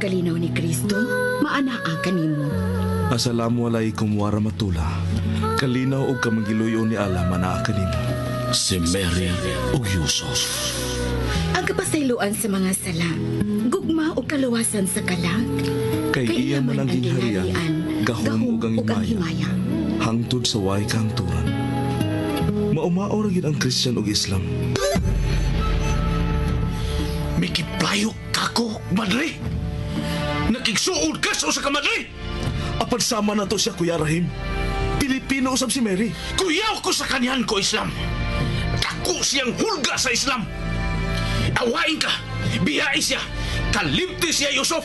pagkalinaw ni Kristo, maanaa kanimo. Assalamualaikum warahmatullah. Kalinaw og kamangiluyo ni Allah manaa kanimo. Si Mary ug Yusuf. Ang kapasayloan sa mga sala, gugma o kaluwasan sa kalag. Kay iya man ang gingharian, gahom ug ang himaya, hangtod sa way kahangturan. Maumao ra gid ang Christian ug Islam. Mikiplayo kako, madre. Nakigsuod ka sa usa ka madre. Apan sama na to siya, Kuya Rahim. Pilipino usab si Mary. Kuyaw ko sa kanyan ko Islam. Dako siyang hulga sa Islam. Awain ka, biyai siya, kalimti siya Yusuf.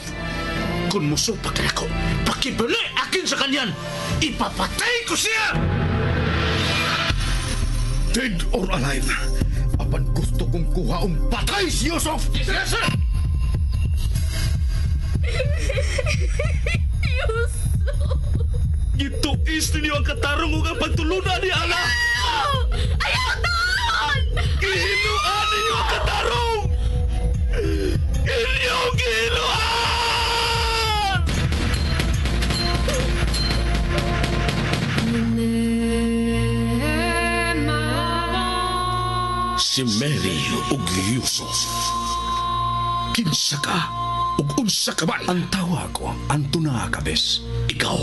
Kung musupak ka ako, pakibali akin sa kanyan, ipapatay ko siya! Dead or alive, apan gusto kong kuhaong patay si Yusuf! Yes, sir! Yusuf! Gituis ninyo ang katarong ug ang pagtulunan ni Allah. Ayaw doon! Gihinuan ninyo ang katarong! Inyong gihinuan! Si Mary ug Yusuf. Kinsa ka ug unsa ka man? Ang tawa ko, Antuna Kabes. Ikaw,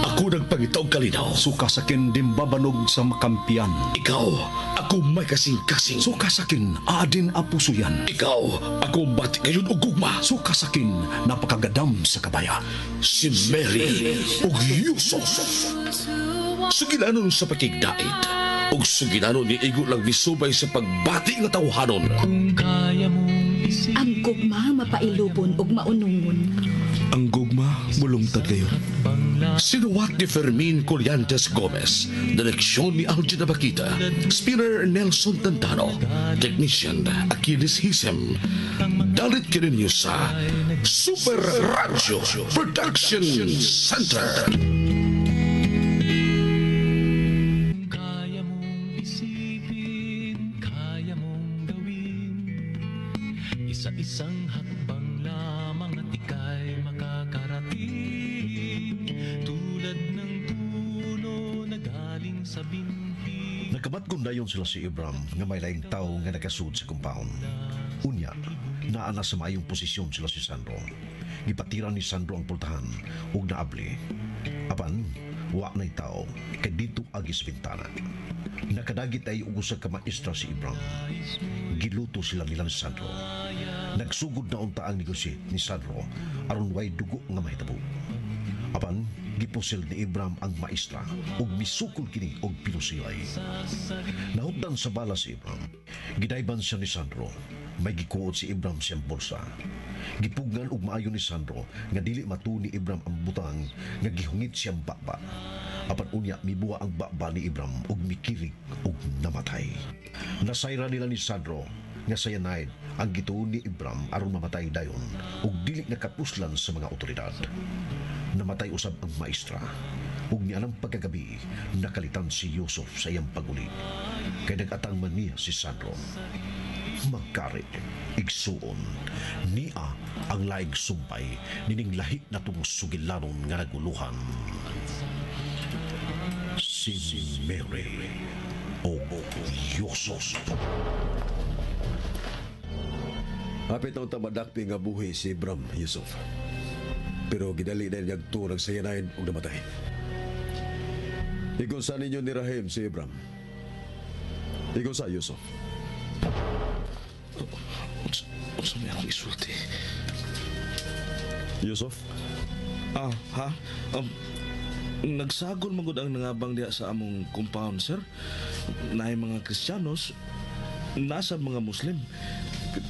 ako nagpangitaw kalinaw. Suka sakin dimbabanog sa makampiyan. Ikaw, ako may kasing-kasing. Suka sakin adin apuso yan. Ikaw, ako bati kayon og gugma. Suka sakin napakagadam sa kabaya. Si Mary ug Yusuf. Suginanon sa pakigdait. Ug suginanon ni igo lang misubay sa pagbati nga tawhanon. Ang gugma mapailubon ug maunungon. Ang gugma mulungtad kayo. Sinuwat ni Fermin Colliantes Gomez, direksyon ni Algina Bakita, spinner Nelson Tantano, technician Achilles Hisem. Dalit kininyo sa Super Radio Production Center. Isa-isang hakbang lamang at ika'y makakarating, tulad ng puno na galing sa binti. Nakabatgon dayon sila si Ibram nga may laing tao nga nakasud sa compound. Unya, naana sa maayong posisyon sila si Sandro. Gipatiran ni Sandro ang pultahan ug naabli. Apan, wa na'y tao kay dito agis bintana. Nakadagit ay ugusa ka maestra si Ibram. Giluto sila nila ni Sandro. Nagsugod na unta ang negosyet ni Sandro aron way dugo nga mahitabo. Apan, gipusil ni Ibram ang maestra ug misukol kini og pinusilay. Nahutdan sa bala si Ibram. Gidayban siya ni Sandro. May gikuot si Ibram siyang bulsa. Gipugnan og maayo ni Sandro nga dili matu ni Ibram ang butang nga gihungit siyang baba. Apan unya mibuwa ang baba ni Ibram ug mikirig ug namatay. Nasayra nila ni Sandro nga cyanide ang gituon ni Ibram aron mamatay dayon ug dili nakapuslan sa mga otoridad. Namatay usab ang maestra ug nianang pagkagabi nakalitan si Yusuf sa iyang paguli kay nag-atang man niya si Sandro. Magkari, igsuon, niya ang laing sumpay nining lahi na tumusugilanon nga naguluhan. Si Mary o Yusuf. Hapit ang tamadakpi nga buhi si Ibram, Yusuf. Pero gidali na niyag turang sa yanayin o namatay. Ikon sa ninyo ni Rahim si Ibram. Ikon sa Yusuf. Unsa may akong isulti? Yusuf? Nagsagol magud ang nangabang diha sa among compound, sir. Naay mga Kristiyanos, nasa mga Muslim.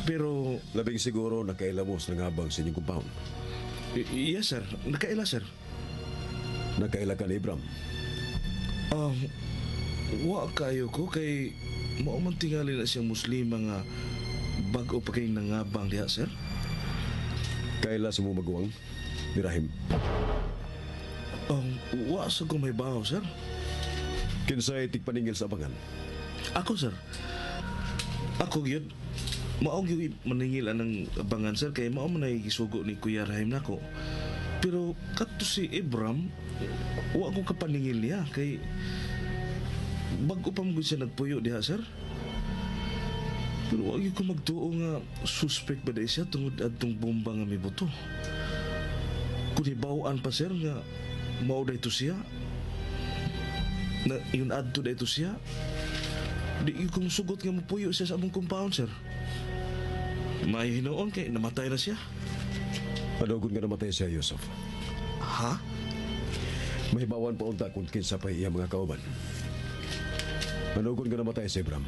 Pero Labing siguro nakailamos ng habang sa inyong compound. yes, sir. Nakaila, sir. Nakaila ka ni Ibram. Wa kayo ko kay mao man tingali na siyang Muslim nga bag-o pa kay nangabang diha, sir. Kaila sa mo maguwang ni Rahim. Wa sa kung may bahaw, sir. Kinsay tigpaningil sa abangan. Ako, sir. Ako yun. Mao gyud maningil anang abangan sir kay mao man ay gisugo ni Kuya Rahim nako. Pero kadto si Ibram wa ko kapaningil niya kay bago pa mo siya nagpuyo diha sir. Pero wa gyud ko magtuo nga suspect ba day siya tungod adtong bomba nga mibuto. Kung ibawaan pa sir nga mao dayto siya. Na yun adto dayto siya. Di ko sugot nga mapuyo siya sa among compound sir. May hinoon kay namatay na siya. Padagon nga namatay siya, Yusuf. Ha? May bawan pa unta kung kinsa pa iya mga kauban. Padagon nga namatay si Ibram.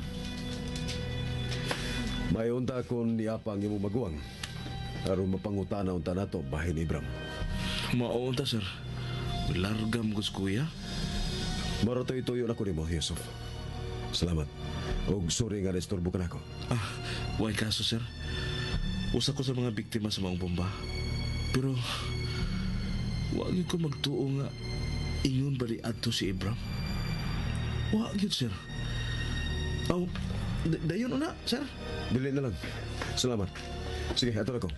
May unta kung niapang imo maguwang. Aron mapangutana unta nato bahin ni Ibram. Maunta sir. Largam gus kuya. Marotoy-tuyo na ko nimo, Yusuf. Salamat. Og sorry nga restorbo ka na ako. Way kaso sir. Usa ko sa mga biktima sa maong bomba. Pero wag ko magtuo nga ingon bali adto si Ibram. Wag yun sir. Dayon na sir. Dili na lang. Salamat. Sige, ato na ko.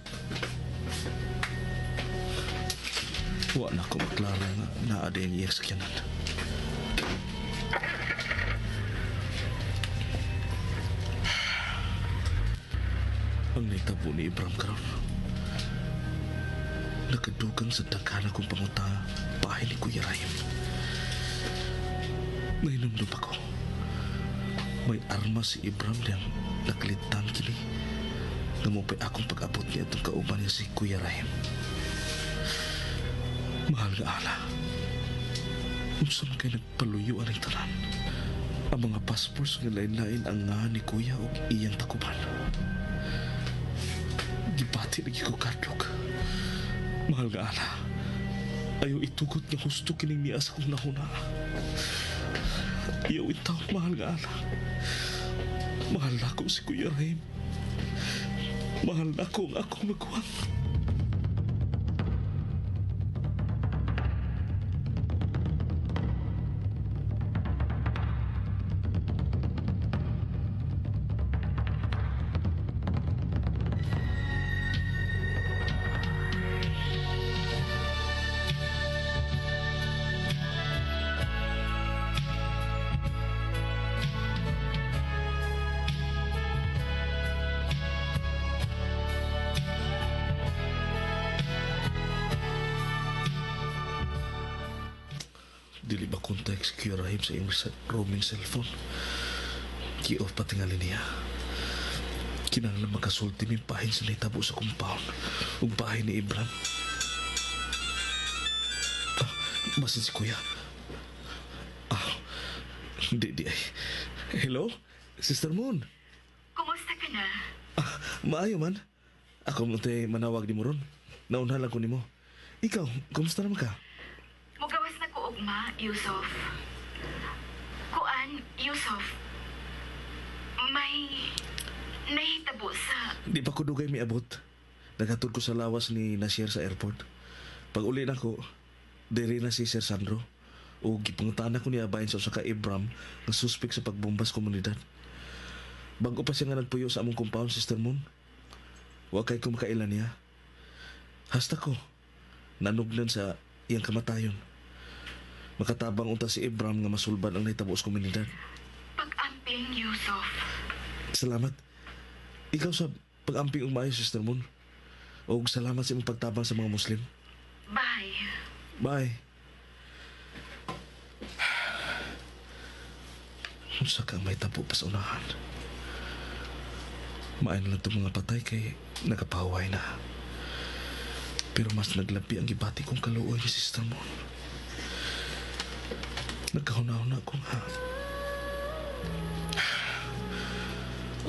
Wa na ko maklaro nga naa din iya sakyanan. Ang naitabo ni Ibram karon. Nakadugang sa daghan akong pangunta bahay ni Kuya Rahim. Nainumdum ako. May arma si Ibram niyang nakalitan kini. Namupay akong pag-abot niya itong kauban niya si Kuya Rahim. Mahal nga ala. Unsa man kay nagpaluyuan ang tanan. Ang mga passports nga lain-lain ang nga ni Kuya o iyang takuban. Gibati lagi ko kadlok. Mahal nga ala. Ayaw itugot nga husto kining niya sa kong nahuna. Ayaw itaw, mahal nga ala. Mahal na ko si Kuya Rahim. Mahal na ko ang akong magwang. Dili ba kontak si Kuya Rahim sa iyong roaming cellphone? Ki-off pa tingali niya. Kinahanglan makasulti min pahin sa naitabo sa compound ug bahay ni Ibram. Basin si Kuya. Di ay. Hello? Sister Moon? Kumusta ka na? Maayo man. Ako mo tayo manawag ni mo ron. Naunhan lang ko ni mo. Ikaw, kumusta naman ka? Mugawas na ko ugma, Yusuf. Kuan, Yusuf. May nahitabo sa... Di pa ko dugay may abot. Naghatod ko sa lawas ni Nasir sa airport. Pag uli na ko, diri na si Sir Sandro. O gipangutaan ko niya bayan sa usa ka Ibram nga suspek sa pagbombas komunidad. Bago pa siya nga nagpuyo sa among compound, Sister Moon. Wa kay ko makailan niya. Hasta ko, nanugnan sa iyang kamatayon. Makatabang unta si Ibram nga masulban ang nahitabo sa komunidad. pag-amping, Yusuf. Salamat. Ikaw sa pag-amping umayo, Sister Moon. O salamat sa imong pagtabang sa mga Muslim. Bye. Bye. Unsa kang may tapo pa sa unahan. Maayon lang itong mga patay kay nagapaway na. Pero mas naglabi ang gibati kong kaluoy ni Sister Moon. Nagkahuna-huna ko nga.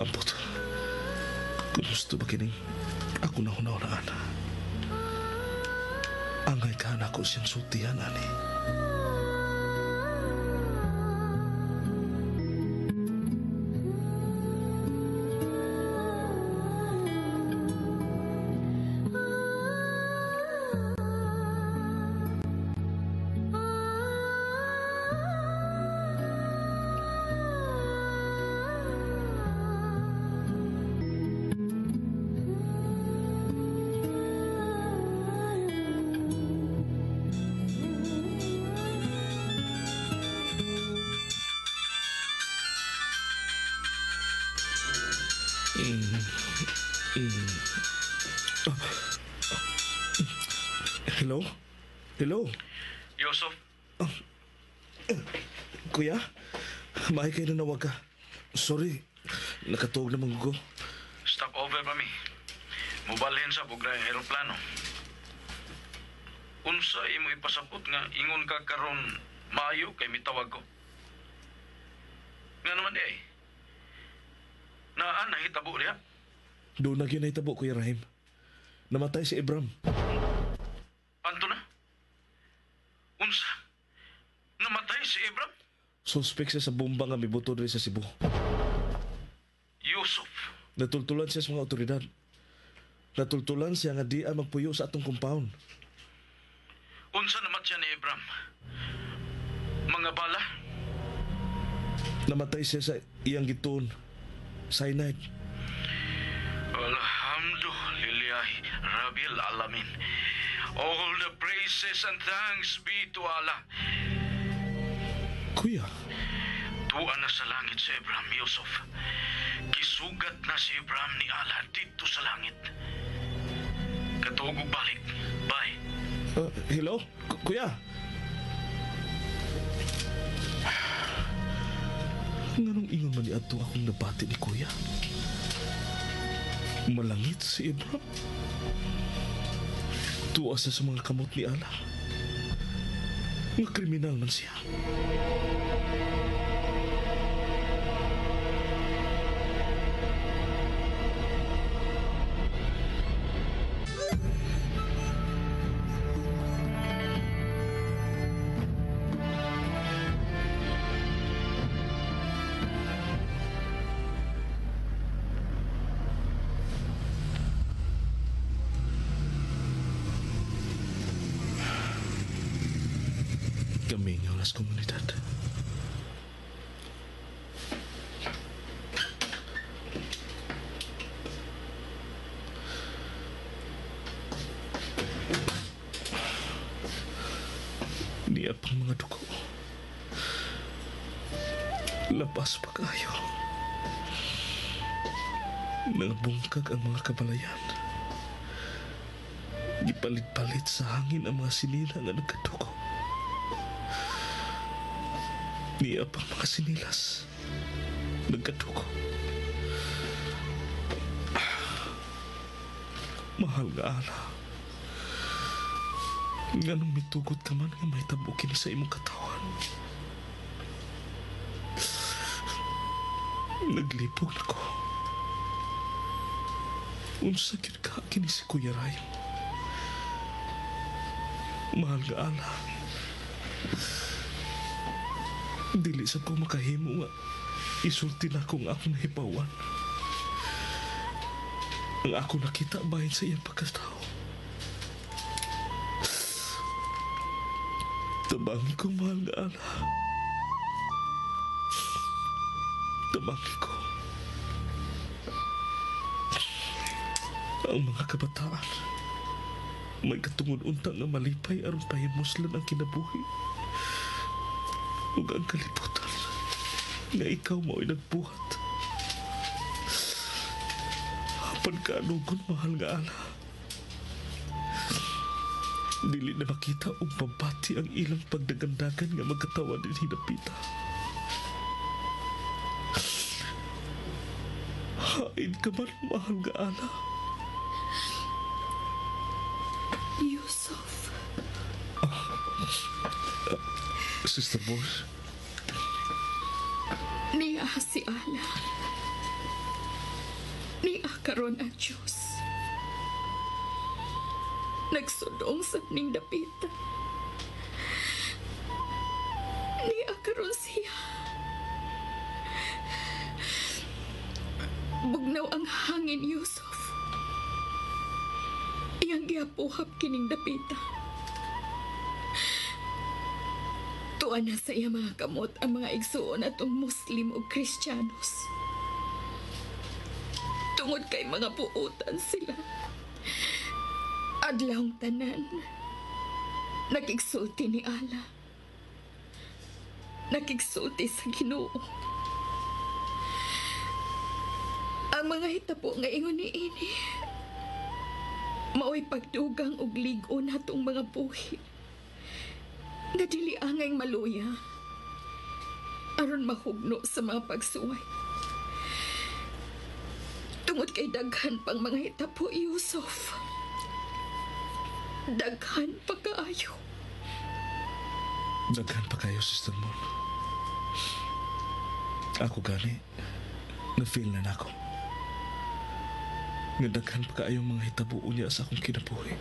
Ampot. Kung gusto ba kining ako na hunahunaan. Angay ka na ako siyang sultihan, ani. Hello? Hello? Yusuf, Kuya? Maay kayo na nawag ka. Sorry, nakatuog naman ko. stop over pa mi. Mubalhin sa bugra aeroplano. Unsa imo ipasabot nga ingon ka karon maayo kay mitawag ko. Nga naman eh. Naan nahitabo diha. Doon na yun tabo, Kuya Rahim. Namatay si Ibram. Anto na? Unsa? Namatay si Ibram? Suspek siya sa bomba nga mibuto rin sa Cebu. Yusuf. Natultulan siya sa mga otoridad. Natultulan siya nga di ay magpuyo sa atong compound. Unsa naman siya ni Ibram? Mga bala? Namatay siya sa iyang gituon. Cyanide. Alhamdulillahi Rabbil Alamin. All the praises and thanks be to Allah. Kuya, Tuan na sa langit si Ibram, Yusuf. Kisugat na si Ibram ni Allah dito sa langit. Katugog balik. Bye. hello? Kuya? Nganong ingon man ni ato akong nabati ni Kuya? Malangit si Ibram. Tuwa siya sa mga kamot ni Allah. Nga kriminal man siya. Kami ng alas komunidad. Niya pang mga dugo. Labas pa kayo. Nabungkag ang mga kabalayan. Gipalit-palit sa hangin ang mga sinila nga nagkadugo. Niya pang mga sinilas. Nagkadugo. Mahal nga ala. Nganong mitugot ka man nga may tabukin sa imong katawan. Naglipog na ko. Unsa gyud ka kini si Kuya Ray. Mahal nga ala. Dili sa ko makahimo nga isulti na akong akong nahipawan. Ang ako nakita bahin sa iyang pagkatao. Tabangi ko, mahal nga ala. Tabangi ko. Ang mga kabataan may katungod-untang nga malipay aron pahimuslan ang kinabuhi. Ug ang kalibutan nga ikaw mo'y nagbuhat. Hapan ka anugon, mahal nga ala. Dili na makita og pabati ang ilang pagdagandagan nga magkatawan din hinapita. Hain ka man, mahal nga ala. Yusuf. Sister Boss, Niya si Allah. Niya karon ang Diyos. Nagsudong sa ning dapita. Niya karon siya. Bugnaw ang hangin, Yusuf. Iyang giapuhap kining dapita. Tuan na sa iya mga kamot ang mga igsuon atong Muslim o Kristiyanos. Tungod kay mga puutan sila. Adlawng tanan, nakigsulti ni Allah. Nakigsulti sa Ginoo. Ang mga hitabo nga ingon ni ini mao'y pagdugang og ligo natong mga buhi nga dili angay maluya aron mahugno sa mga pagsuway. Tungod kay daghan pang mga hitabo, Yusuf. Daghan pa kaayo. Daghan pa kayo, Sister Mon. Ako gani, na-feel na nako. Nga daghan pa kaayong mga hitabuo niya sa akong kinabuhi.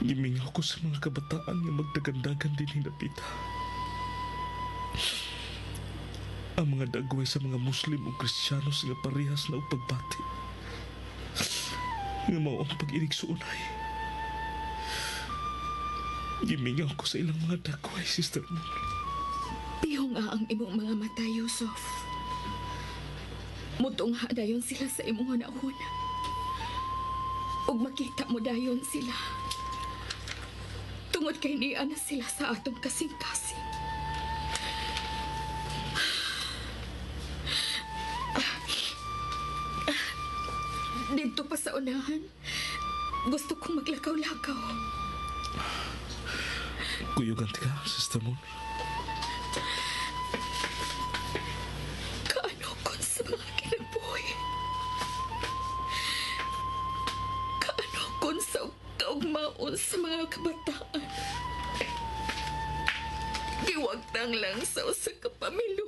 Gimingaw ko sa mga kabataan nga magdagandagan din hinapita. Ang mga dagway sa mga Muslim o Kristiyanos nga parehas na pagbati. Nga mao ang pag-inig sa unay. Gimingaw ko sa ilang mga dagway, Sister Mon. Piho nga ang imong mga mata, Yusuf. Mutungha dayon sila sa imong hunahuna. Ug makita mo dayon sila. Tungod kay niya na sila sa atong kasing-kasing. Dito pa sa unahan, gusto kong maglakaw-lakaw. Kuyugan ka, Sister Mon. Kaano kon sa mga kinabuhi? Kaano kon sa kaugmaon sa mga kabataan? Giwagtang lang sa usa ka pamilya.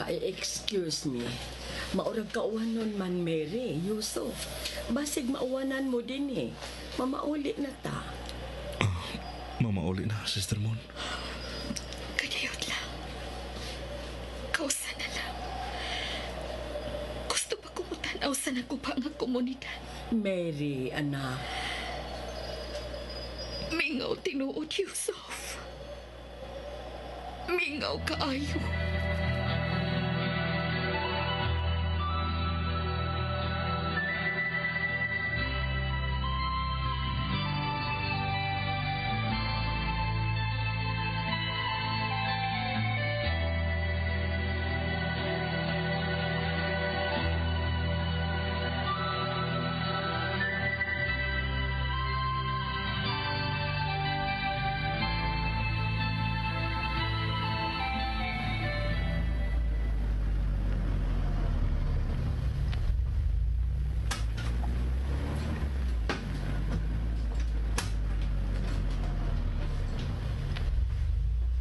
Excuse me. Maurag kauwanon man, Mary, Yusuf. Basig mauwanan mo din eh. Mamauli na ta. Mamauli na, Sister Mon. Kadiyot lang. Kausa na lang. Gusto pa kumutanaw sa nakupa nga komunidad. Mary, anak. Mingaw tinuod, Yusuf. Mingaw kaayo.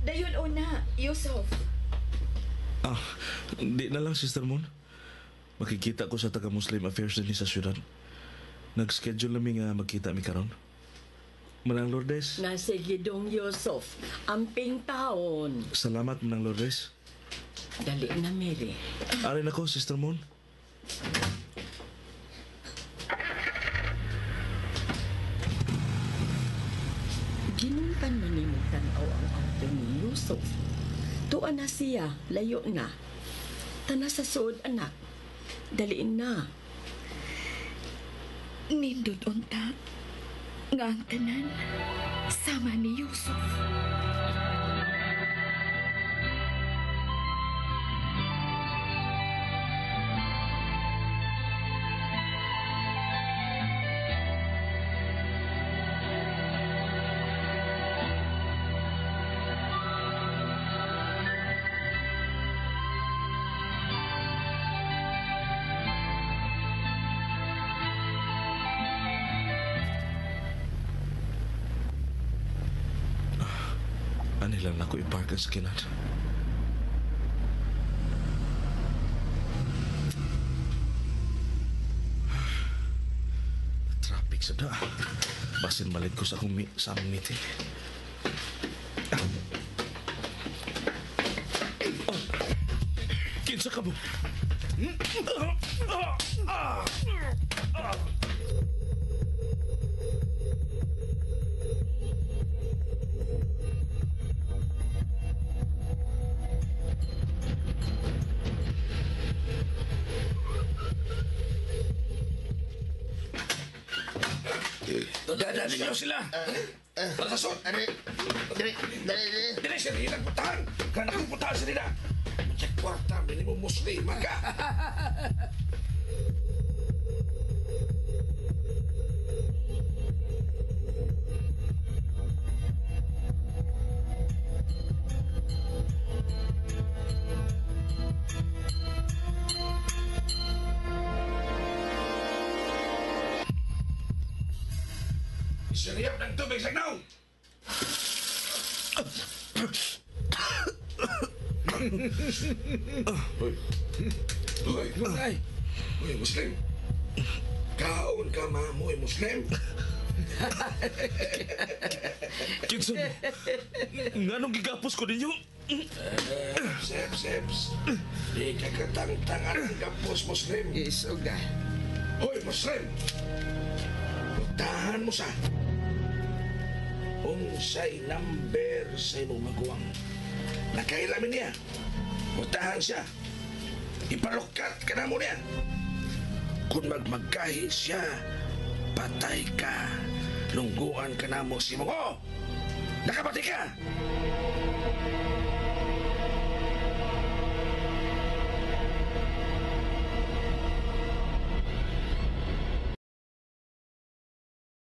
Dayon una, Yusuf. Di na lang, Sister Mon. Makikita ko sa taga-Muslim affairs din sa syudad. Nag-schedule namin nga magkita mi karon. Manang Lourdes. Nasa gidong Yusuf. Amping taon. Salamat, Manang Lourdes. Dali na, Mary. Arin ako, Sister Mon. Ginuntan man ni mo tanaw ang auto ni Yusuf. Tuan na siya, layo na. Tana sa suod, anak. Daliin na. Nindot unta nga ang tanan sama ni Yusuf. Ani lang ako i-park ang sakinan. Traffic sa da. Basin malit ko sa akong sa aming meeting. Unsa ka mo? Dadaan ninyo sila. Pagkasot. Dili siya rin nagputahan. Kaya nakaputahan siya nila. Macak kwarta, minimum muslim, maka. Siriyap ng tubig sa gnaw! Hoy, Lunay! Hoy, Muslim! Kaon ka, mamoy, Muslim! Jackson, nganong gigapos ko ninyo? Seps. Di ka katang-tangan ang kapos, Muslim. Isog na. Hoy, Muslim! Tahan mo sa unsay number sa imong maguwang. Nakailamin niya. Utahan siya. Ipalukat ka na mo niya. Kung magmagkahi siya, patay ka. Lungguan ka na mo si mo. Nakapati ka!